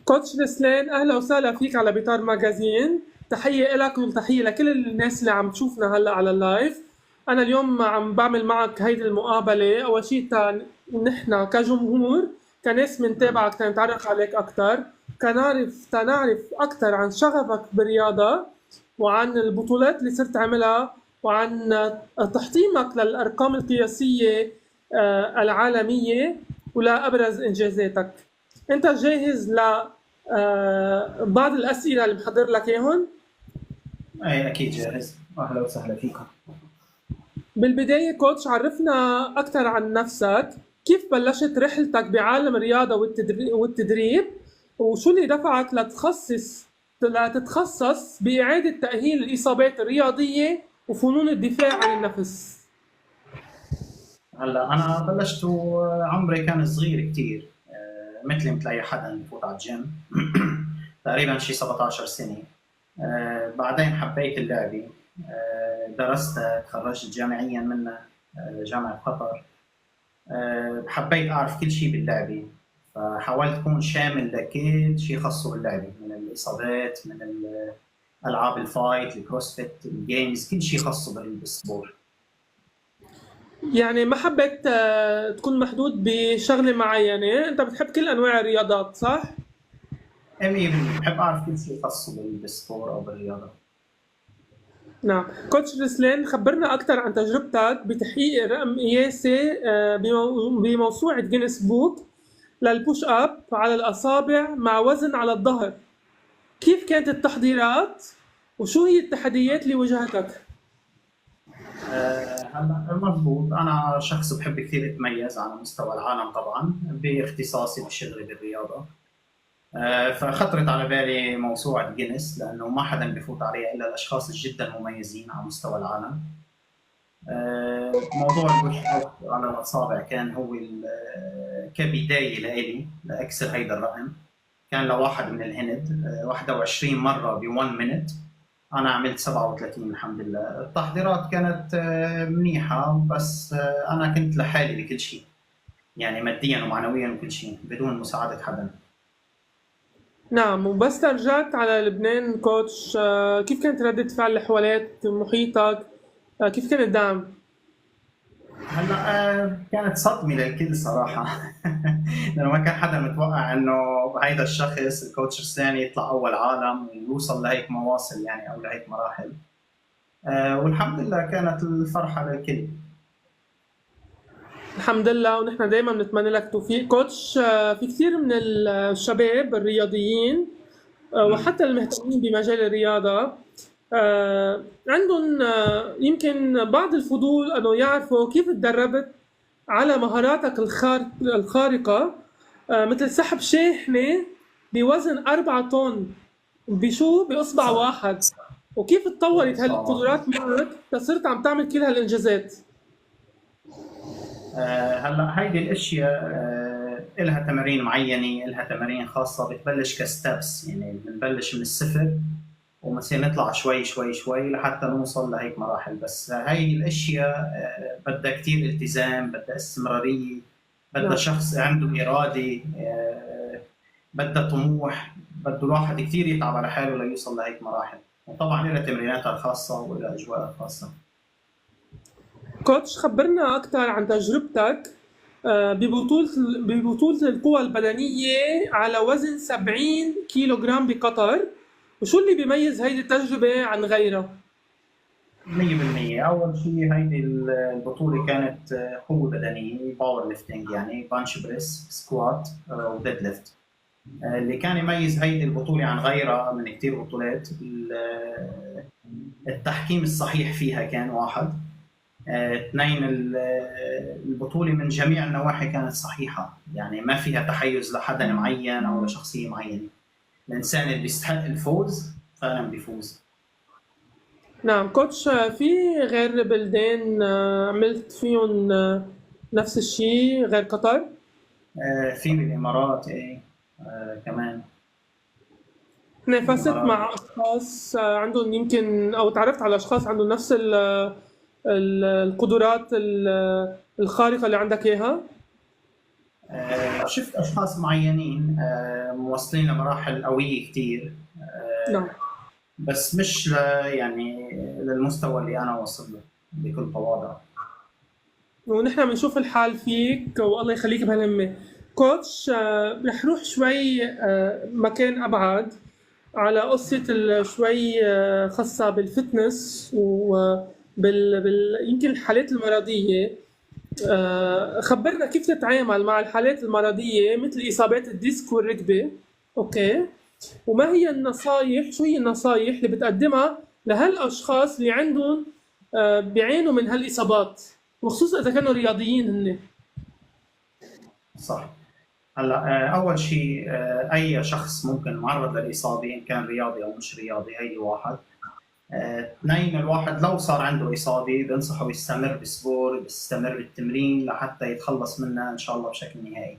كوتش رسلان، اهلا وسهلا فيك على بيطار ماجازين. تحيه لك وتحيه لكل الناس اللي عم تشوفنا هلا على اللايف. انا اليوم عم بعمل معك هيدي المقابله. اول شيء نحن كجمهور، كناس منتابعك تنتعرف عليك اكثر، تنعرف اكثر عن شغفك بالرياضه وعن البطولات اللي صرت عملها وعن تحطيمك للارقام القياسيه العالميه ولابرز انجازاتك. انت جاهز ل بعض الاسئله اللي محضر لك اياهم؟ اي اكيد جاهز. اهلا وسهلا فيكم. بالبدايه كوتش، عرفنا اكثر عن نفسك. كيف بلشت رحلتك بعالم الرياضه والتدريب، وشو اللي دفعك لتتخصص باعاده تاهيل الاصابات الرياضيه وفنون الدفاع عن النفس؟ هلا انا بلشت عمري كان صغير كثير، مثلي مثل اي حدا بفوت على الجيم. تقريبا شي 17 سنه. بعدين حبيت اللعبه، درست، تخرجت جامعيا منها، جامعه قطر. حبيت اعرف كل شيء باللعبه، فحاولت اكون شامل لكل شيء خاصه باللعبه، من الاصابات، من العاب الفايت، الكروسفيت، الجيمز، كل شيء خاصه بالسبور. يعني ما حبيت تكون محدود بشغله معينه، انت بتحب كل انواع الرياضات، صح؟ 100% بحب اعرف كل شيء خاص بالسبور او بالرياضه. نعم. كوتش رسلان، خبرنا أكثر عن تجربتك بتحقيق رقم قياسي بموسوعة جينيس بوك للبوش أب على الأصابع مع وزن على الظهر. كيف كانت التحضيرات وشو هي التحديات اللي واجهتك؟ هلا مضبوط، انا شخص بحب كثير اتميز على مستوى العالم طبعا باختصاصي بشغلي بالرياضه. فخطرت على بالي موسوعه جينيس، لانه ما حدا بفوت عليها الا الاشخاص جدا مميزين على مستوى العالم. موضوع البوش اب على الاصابع كان هو كبدايه لإلي لاكسر هيدا الرقم. كان لواحد من الهند 21 مره ب 1 مينت. انا عملت 37 الحمد لله. التحضيرات كانت منيحه، بس انا كنت لحالي بكل شيء، يعني ماديا ومعنويا وكل شيء بدون مساعده حدا. نعم. وبس رجعت على لبنان كوتش، كيف كانت ردة فعل اللي حواليك محيطك؟ كيف كان الدعم؟ هلا كانت صدمه للكل صراحه. لانه ما كان حدا متوقع انه هيدا الشخص الكوتش الثاني يطلع اول عالم ويوصل لهيك مواصل، يعني او لهيك مراحل. والحمد لله كانت الفرحه للكل. الحمد لله، ونحن دائما بنتمنى لك توفيق كوتش. في كثير من الشباب الرياضيين وحتى المهتمين بمجال الرياضة عندهم يمكن بعض الفضول أنه يعرفوا كيف تدربت على مهاراتك الخارقة، مثل سحب شاحنة بوزن 4 طن بإصبع صح. واحد، وكيف تطورت صح. هالقدرات معك تصرت عم تعمل كل هالإنجازات؟ هلا هيدي الاشياء الها تمارين معينه، الها تمارين خاصه، بتبلش كستبس، يعني بنبلش من الصفر وبنصير نطلع شوي شوي شوي لحتى نوصل لهيك مراحل. بس هاي الاشياء بدها كثير التزام، بدها استمراريه، بدها نعم. شخص عنده اراده، بدها طموح، بده الواحد كثير يتعب على حاله ليوصل لهيك مراحل. وطبعا لها تمريناتها الخاصه ولها اجواءها الخاصه. كوتش، خبرنا أكثر عن تجربتك ببطولة القوى البدنية على وزن 70 كيلو جرام بقطر، وشو اللي بيميز هيدي التجربة عن غيرها؟ 100%. أول شيء هيدي البطولة كانت قوة بدنية، باور ليفتنج، يعني بانش بريس، سكوات، وديد ليفت. اللي كان يميز هيدي البطولة عن غيرها من كتير بطولات، التحكيم الصحيح فيها كان واحد. اثنين، البطولة من جميع النواحي كانت صحيحة، يعني ما فيها تحيز لحدا معين أو لشخصية معينة. الإنسان اللي بيستحق الفوز فعلا بيفوز. نعم كوتش، في غير بلدان عملت فيهم نفس الشيء غير قطر؟ في بالإمارات، إيه، كمان نافست بالإمارات. مع أشخاص عندهم يمكن، أو تعرفت على أشخاص عندهم نفس القدرات الخارقة اللي عندك إياها؟ شفت اشخاص معينين موصلين لمراحل قويه كثير، نعم. بس مش يعني للمستوى اللي انا وصل له بكل تواضع. ونحن بنشوف الحال فيك والله يخليك بهالهمة. كوتش، رح روح شوي مكان أبعد على قصة شوي خاصة بالفتنس يمكن الحالات المرضية. خبرنا كيف تتعامل مع الحالات المرضية مثل إصابات الديسك والركبة، أوكي؟ وما هي النصايح، شو هي النصايح اللي بتقدمها لهالأشخاص اللي عندهم بيعانوا من هالإصابات، وخصوصا إذا كانوا رياضيين هن؟ صح. هلا اول شيء اي شخص ممكن معرض للاصابه ان كان رياضي او مش رياضي، هيدي واحد. اثنين، الواحد لو صار عنده اصابه بنصحه يستمر بالسبور، يستمر بالتمرين لحتى يتخلص منها ان شاء الله بشكل نهائي.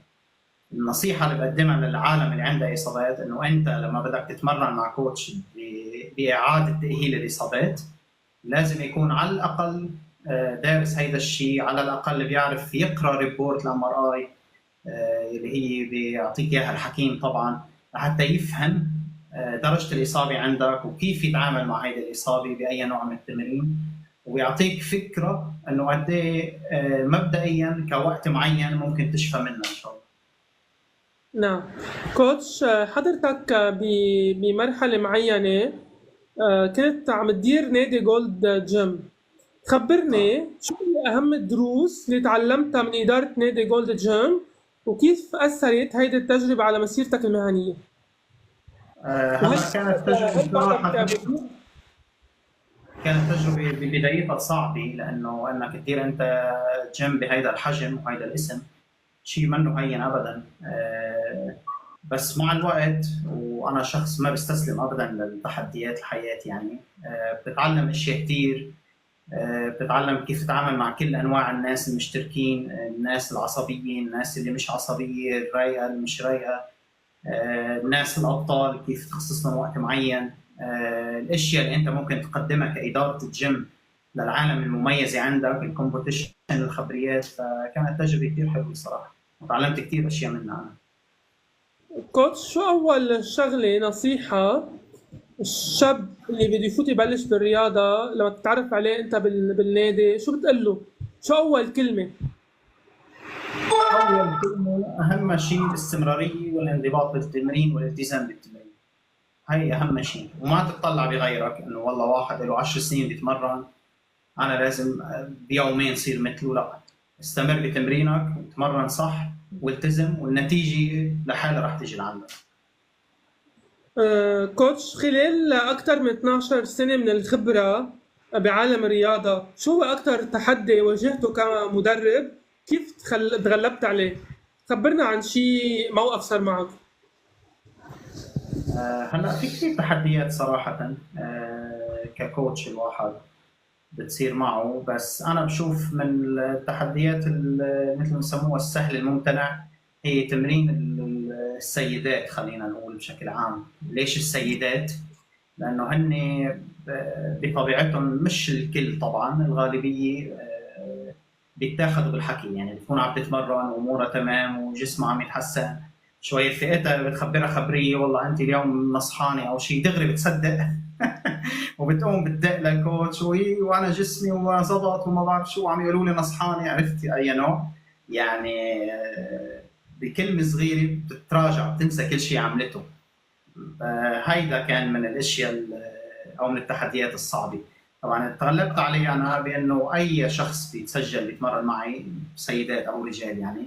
النصيحه اللي بقدمها للعالم اللي عنده اصابات انه انت لما بدك تتمرن مع كوتش باعاده تاهيل الاصابات لازم يكون على الاقل دارس هيدا الشيء، على الاقل بيعرف يقرا ريبورت الام ار اي اللي هي بيعطيك اياها الحكيم طبعا، لحتى يفهم درجه الاصابه عندك وكيف يتعامل مع هذه الاصابه باي نوع من التمرين، ويعطيك فكره انه قد ايه مبدئيا كوقت معين ممكن تشفى منها ان شاء الله. نعم. كوتش، حضرتك بمرحلة معينة كنت عم تدير نادي جولد جيم. خبرني شو هي أهم الدروس اللي تعلمتها من إدارة نادي جولد جيم، وكيف أثرت هيدي التجربة على مسيرتك المهنية؟ هلا كانت تجربه صراحه، كانت تجربه ببدايتها صعبه، لانه انك تدير انت جيم بهيدا الحجم وهيدا الاسم شيء منه هين ابدا. بس مع الوقت، وانا شخص ما بستسلم ابدا للتحديات الحياه، يعني بتتعلم اشياء كثير. بتتعلم كيف تتعامل مع كل انواع الناس المشتركين، الناس العصبيين، الناس اللي مش عصبيه، الرايقه اللي مش رايقه، الناس الابطال كيف تخصص لهم وقت معين، الاشياء اللي انت ممكن تقدمها كاداره الجيم للعالم المميزه عندك، الكومبetition، الخبريات. فكانت تجربه كثير حلوه صراحه، وتعلمت كثير اشياء منها انا. كوتش، شو أول شغلة نصيحة الشاب اللي بده يفوت يبلش بالرياضة لما تتعرف عليه أنت بالنادي شو بتقول له؟ شو أول كلمة؟ اول كلمه، اهم شيء الاستمراريه والانضباط بالتمرين والالتزام بالتمرين، هي اهم شيء. وما تتطلع بغيرك انه والله واحد له 10 سنين بيتمرن انا لازم بيومين صير مثله، لا. استمر بتمرينك وتمرن صح والتزم، والنتيجه لحالها رح تيجي لعندك. كوتش، خلال أكثر من 12 سنة من الخبرة بعالم الرياضة، شو هو أكثر تحدي واجهته كمدرب؟ كيف تغلبت عليه؟ خبرنا عن شيء موقف صار معك. هلا في كثير تحديات صراحه ككوتش الواحد بتصير معه، بس انا بشوف من التحديات مثل ما بسموها السهل الممتنع هي تمرين السيدات. خلينا نقول بشكل عام، ليش السيدات؟ لانه هن بطبيعتهم، مش الكل طبعا، الغالبيه بيتاخذوا بالحكي، يعني بتكون عم تتمرن وامورها تمام وجسمها عم يتحسن، شويه فئتها بتخبرها خبريه والله انت اليوم نصحانه او شيء، دغري بتصدق وبتقوم بتدق للكوتش وانا جسمي وما زبط وما بعرف شو عم يقولوا لي نصحاني. عرفتي اي نوع؟ يعني بكلمه صغيره بتتراجع، بتنسى كل شيء عملته. هيدا كان من الاشياء او من التحديات الصعبه. طبعا تغلبت عليه انا بانه اي شخص بيتسجل بيتمرن معي، سيدات او رجال، يعني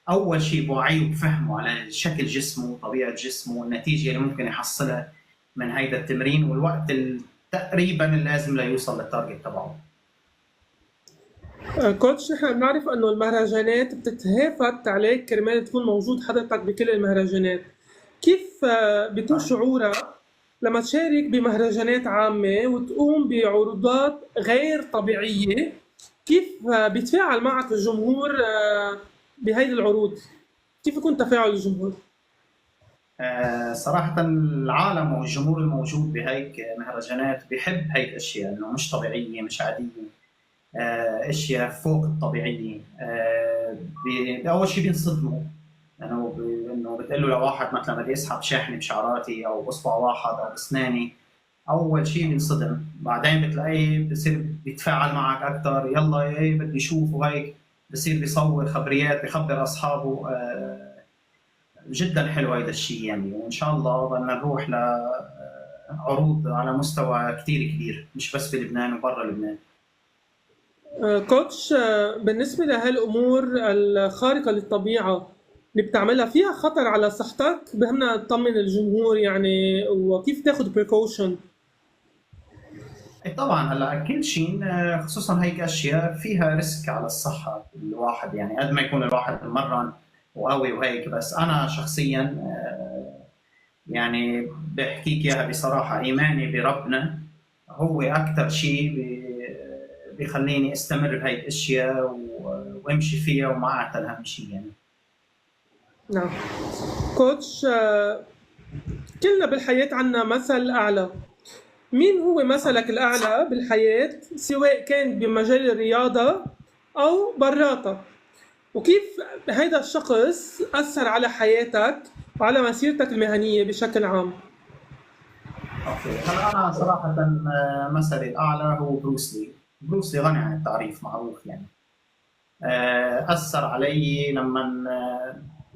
اول شيء بوعيه وبفهمه على شكل جسمه وطبيعه جسمه والنتيجه اللي ممكن يحصلها من هيدا التمرين، والوقت تقريبا اللازم ليوصل للتارجت تبعه. كوتش، نحن بنعرف انه المهرجانات بتتهافت عليك كرمال تكون موجود حضرتك بكل المهرجانات. كيف بيكون شعورك لما تشارك بمهرجانات عامة وتقوم بعروضات غير طبيعية؟ كيف بيتفاعل معك الجمهور بهيدي العروض؟ كيف يكون تفاعل الجمهور؟ صراحة العالم والجمهور الموجود بهيك مهرجانات بيحب هيك الاشياء، انه مش طبيعية، مش عادية، اشياء فوق الطبيعية. اول شيء بينصدموا انه بتقول له لواحد مثلا بدي اسحب شاحنه بشعراتي او باصبع واحد او باسناني، اول شيء بينصدم، بعدين بتلاقيه بصير بيتفاعل معك اكثر، يلا ايه بدي اشوف وهيك، بصير بيصور خبريات بخبر اصحابه. جدا حلو هذا الشيء يعني، وان شاء الله بدنا نروح لعروض على مستوى كثير كبير، مش بس بلبنان وبرا لبنان. كوتش، بالنسبة لهالأمور الخارقة للطبيعة اللي بتعملها فيها خطر على صحتك، بهمنا تطمن الجمهور يعني، وكيف تاخد precaution. إيه طبعا، هلا كل شيء خصوصا هيك اشياء فيها ريسك على الصحه الواحد، يعني قد ما يكون الواحد مرن وقوي وهيك، بس انا شخصيا يعني بحكيك اياها بصراحه، ايماني بربنا هو اكثر شيء بيخليني استمر بهي الاشياء وامشي فيها وما اعتل اهم شيء يعني. نعم. كوتش، كلنا بالحياة عنا مثل أعلى. مين هو مثلك الأعلى بالحياة، سواء كان بمجال الرياضة أو براتها؟ وكيف هذا الشخص أثر على حياتك وعلى مسيرتك المهنية بشكل عام؟ اوكي، هلا انا صراحه مثلي الاعلى هو بروس لي. بروس لي غني عن التعريف، معروف يعني. اثر علي لما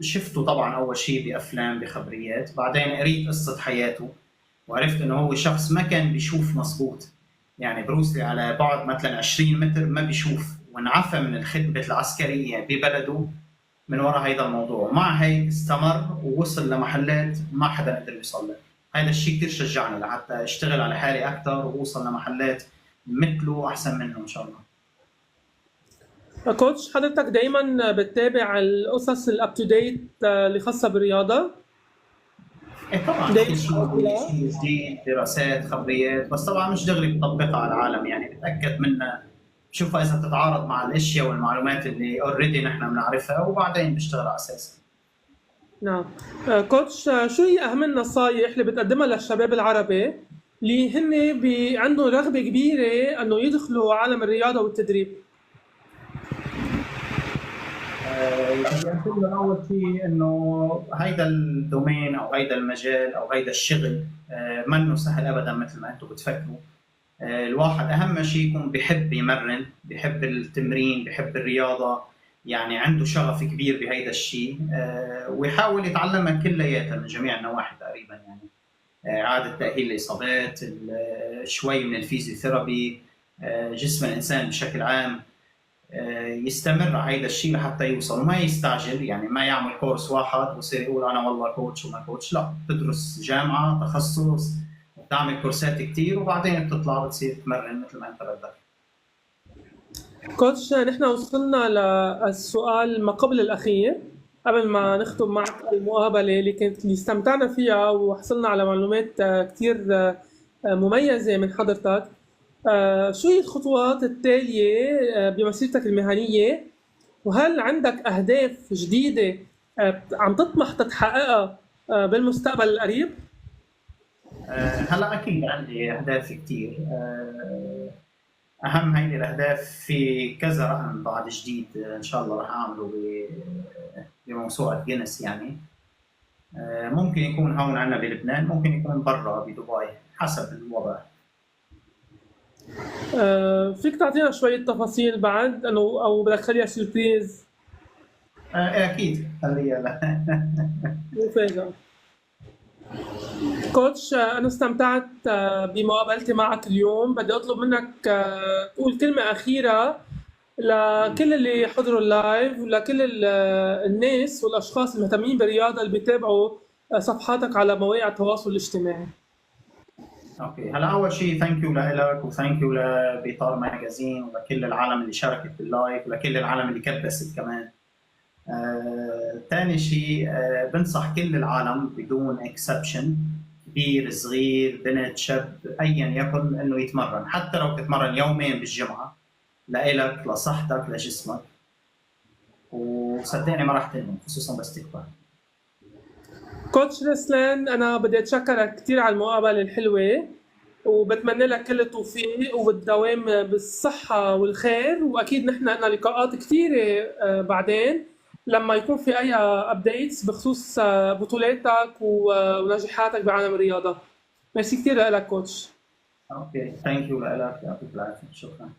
شفته طبعا اول شيء بافلام بخبريات، بعدين قريت قصه حياته وعرفت انه هو شخص ما كان بيشوف مزبوط. يعني بروسلي على بعد مثلا 20 متر ما بيشوف، وانعفى من الخدمه العسكريه ببلده من وراء هذا الموضوع، ومع هيك استمر ووصل لمحلات ما حدا قدر يوصل له. هذا الشيء كثير شجعني لحتى اشتغل على حالي اكثر واوصل لمحلات مثله احسن منه ان شاء الله. كوتش، حضرتك دايما بتتابع القصص الاب تو ديت اللي خاصة بالرياضة؟ ايه طبعا، دايما كل شيء جديد، دراسات، خبريات، بس طبعا مش دغري بطبقها على العالم، يعني بتاكد منها، بشوفها اذا بتتعارض مع الاشياء والمعلومات اللي اوريدي نحن بنعرفها، وبعدين بشتغل على اساسها. نعم. كوتش، شو هي أهم النصائح اللي بتقدمها للشباب العربي اللي هن عندهم رغبة كبيرة إنه يدخلوا عالم الرياضة والتدريب؟ بدي انتبه له اول شيء انه هيدا الدومين او هيدا المجال او هيدا الشغل منه سهل ابدا مثل ما انتم بتفكروا. الواحد اهم شيء يكون بحب يمرن، بحب التمرين، بحب الرياضه، يعني عنده شغف كبير بهيدا الشيء، ويحاول يتعلمها كلياتها من جميع النواحي تقريبا يعني. اعاده تاهيل الاصابات، شوي من الفيزيوثيرابي، جسم الانسان بشكل عام، يستمر على هذا الشيء لحتى يوصل، وما يستعجل، يعني ما يعمل كورس واحد ويصير يقول انا والله كوتش وما كوتش، لا، تدرس جامعه تخصص وتعمل كورسات كثير، وبعدين بتطلع بتصير تمرن مثل ما انت بدك. كوتش، نحن وصلنا للسؤال ما قبل الأخير قبل ما نختم معك المقابلة اللي استمتعنا فيها وحصلنا على معلومات كتير مميزة من حضرتك. شو هي الخطوات التالية بمسيرتك المهنية؟ وهل عندك أهداف جديدة عم تطمح تتحققها بالمستقبل القريب؟ هلا اكيد عندي اهداف كثير. اهم هيدي الاهداف في كذا رقم بعد جديد ان شاء الله راح اعمله بموسوعه جينيس يعني. ممكن يكون هون عندنا بلبنان، ممكن يكون برا بدبي حسب الوضع. فيك تعطينا شوية تفاصيل بعد انه او بدك تخليها سربريز؟ اكيد خليها مفاجأة. كوتش، انا استمتعت بمقابلتي معك اليوم. بدي اطلب منك تقول كلمة أخيرة لكل اللي حضروا اللايف ولكل الناس والاشخاص المهتمين بالرياضة اللي بيتابعوا صفحاتك على مواقع التواصل الاجتماعي. اوكي، هلا اول شيء ثانك يو لك، وثانك يو لبيطار ماجازين، ولكل العالم اللي شاركت باللايف، ولكل العالم اللي كبست كمان. ثاني شيء بنصح كل العالم بدون اكسبشن، كبير صغير بنت شاب ايا يكن، انه يتمرن، حتى لو تتمرن يومين بالجمعه، لإلك، لصحتك، لجسمك، وصدقني ما راح تندم، خصوصا بس تكبر. كوتش رسلان، أنا بدي أتشكرك كتير على المقابلة الحلوة، وبتمنى لك كل التوفيق والدوام بالصحة والخير، وأكيد نحن لنا لقاءات كثيرة بعدين، لما يكون في اي ابديتس بخصوص بطولاتك ونجاحاتك بعالم الرياضه. ميرسي كثير لك كوتش. اوكي ثانك يو لك، يعطيك العافيه، شكرا.